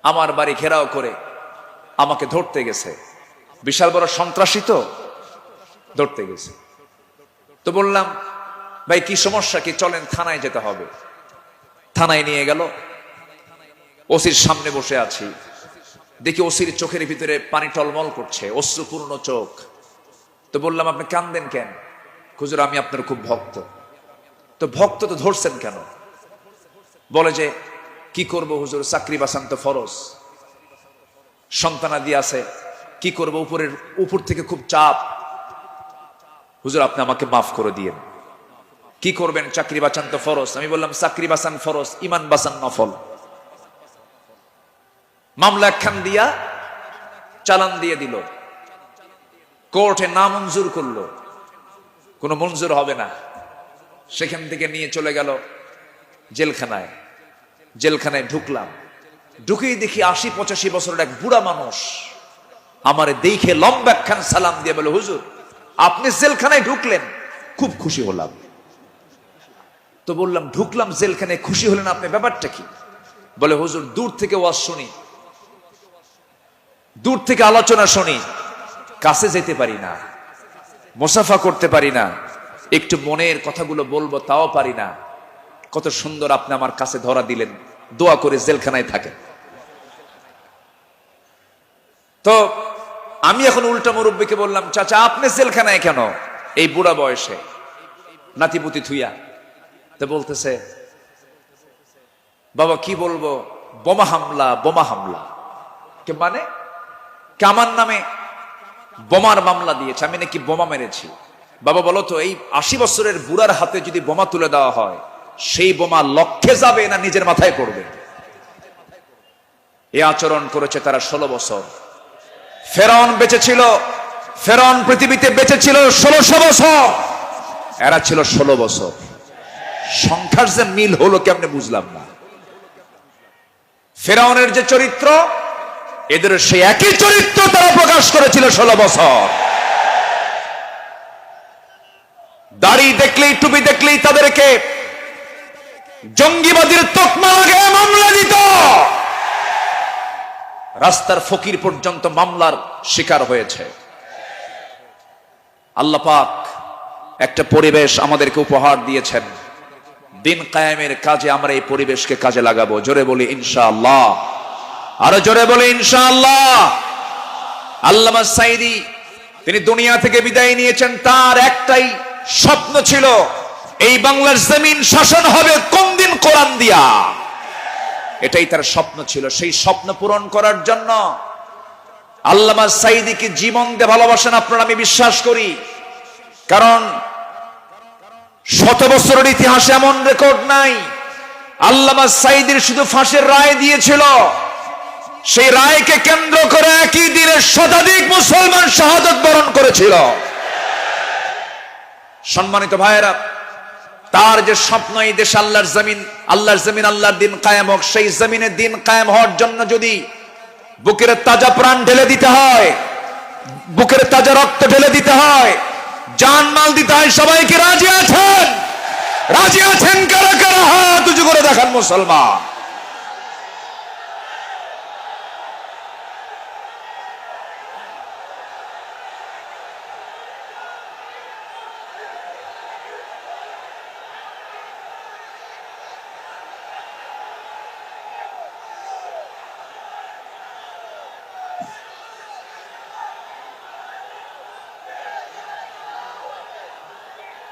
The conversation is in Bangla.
আমার বাড়ি ঘেরাও করে আমাকে ধরতে গেছে। বিশাল বড় সন্ত্রাসী তো, ধরতে গেছে। তো বললাম, ভাই কি সমস্যা কি, চলেন থানায় যেতে হবে। থানায় নিয়ে গেল। ওসির সামনে বসে আছি, দেখি ওসির চোখের ভিতরে পানি টলমল করছে, অশ্রুপূর্ণ চোখ। তো বললাম, আপনি কান্দেন কেন? হুজুর আমি আপনার খুব ভক্ত। তো ভক্ত তো ধরছেন কেন? বলে যে কি করব হুজুর, চাকরি বাঁচান তো ফরজ, সন্তানাদি আছে, কি করব, উপর থেকে খুব চাপ। হুজুর আপনি আমাকে মাফ করে দিয়েন। কি করবেন, চাকরি বাঁচান তো ফরজ। আমি বললাম, চাকরি বাঁচান ফরজ, ইমান বাঁচান নফল। মামলা একখান দিয়া চালান দিয়ে দিল, কোর্টে না মঞ্জুর করলো, কোনো মঞ্জুর হবে না। সেখান থেকে নিয়ে চলে গেল জেলখানায়। জেলখানায় ঢুকলাম, ঢুকেই দেখি ৮০-৮৫ বছরের এক বুড়া মানুষ আমারে দেখে লম্বা একখান সালাম দিয়ে বলে, হুজুর আপনি জেলখানায় ঢুকলেন, খুব খুশি হলাম। তো বললাম, ঢুকলাম জেলখানায়, খুশি হলেন আপনি, ব্যাপারটা কি? বলে, হুজুর দূর থেকে ওয়াজ শুনি, দূর থেকে আলোচনা শুনি, কাছে যেতে পারি না, মুসাফা করতে পারি না, একটু মনের কথাগুলো বলবো তাও পারি না। কত সুন্দর আপনি আমার কাছে ধরা দিলেন, দোয়া করে জেলখানায় থাকেন। তো আমি এখন উল্টা মুরব্বীকে বললাম, চাচা আপনি জেলখানায় কেন এই বুড়া বয়সে, নাতিপুতি থুইয়া? তো বলতেছে, বাবা কি বলবো, বোমা হামলা, বোমা হামলা। কে মানে? আমার নামে বোমার মামলা দিয়েছে, আমি নাকি বোমা মেরেছি। বাবা বলো তো, এই ৮০ বছরের বুড়ার হাতে যদি বোমা তুলে দেওয়া হয়, সেই বোমা লক্ষ্যে যাবে না নিজের মাথায় পড়বে? এই আচরণ করেছে তারা ১৬ বছর। ফেরাউন বেঁচে ছিল, ফেরাউন পৃথিবীতে বেঁচে ছিল ১৬০০ বছর, এরা ছিল ১৬ বছর। সংখ্যার যে মিল হলো কেমনে বুঝলাম না। ফেরাউনের যে চরিত্র, এদের সেই একই চরিত্র তারা প্রকাশ করেছিল ১৬ বছর। দাড়ি দেখলেই, টুপি দেখলেই তাদেরকে জঙ্গিবাদীর তকমা লাগিয়ে মামলা দিত। রাস্তার ফকির পর্যন্ত মামলার শিকার হয়েছে। আল্লাহ পাক একটা পরিবেশ আমাদেরকে উপহার দিয়েছেন, দিন কায়েমের কাজে আমরা এই পরিবেশকে কাজে লাগাবো। জোরে বলি ইনশাআল্লাহ, আরো জোরে বলি ইনশাআল্লাহ। আল্লামা সাঈদী তিনি দুনিয়া থেকে বিদায় নিয়েছেন, তার একটাই স্বপ্ন ছিল, এই বাংলার জমিন শাসন হবে কোন দিন, কোরআন দিয়া। এটাই তার স্বপ্ন ছিল। সেই স্বপ্ন পূরণ করার জন্য আল্লামা সাঈদীকে জীবন দিয়ে ভালোবাসেন আপনারা, আমি বিশ্বাস করি। কারণ ১০০ বছরের ইতিহাসে এমন রেকর্ড নাই। আল্লামা সাঈদীর শুধু ফাঁসির রায় দিয়েছিল, সেই রায়কে কেন্দ্র করে একই দিনে শতাধিক মুসলমান শাহাদাত বরণ করেছিল। সম্মানিত ভাইয়েরা, তার যে স্বপ্ন, এই দেশ আল্লাহর জমিন, আল্লাহর জমিন, আল্লাহর দিন কায়েম হোক, সেই জমিনে দিন কায়েম হওয়ার জন্য যদি বুকের তাজা প্রাণ ঢেলে দিতে হয়, বুকের তাজা রক্ত ঢেলে দিতে হয়, জানমাল দিতে হয়, সবাইকে রাজি আছেন? রাজি আছেন কারা কারা? হাত উঁচু করে দেখান মুসলমান।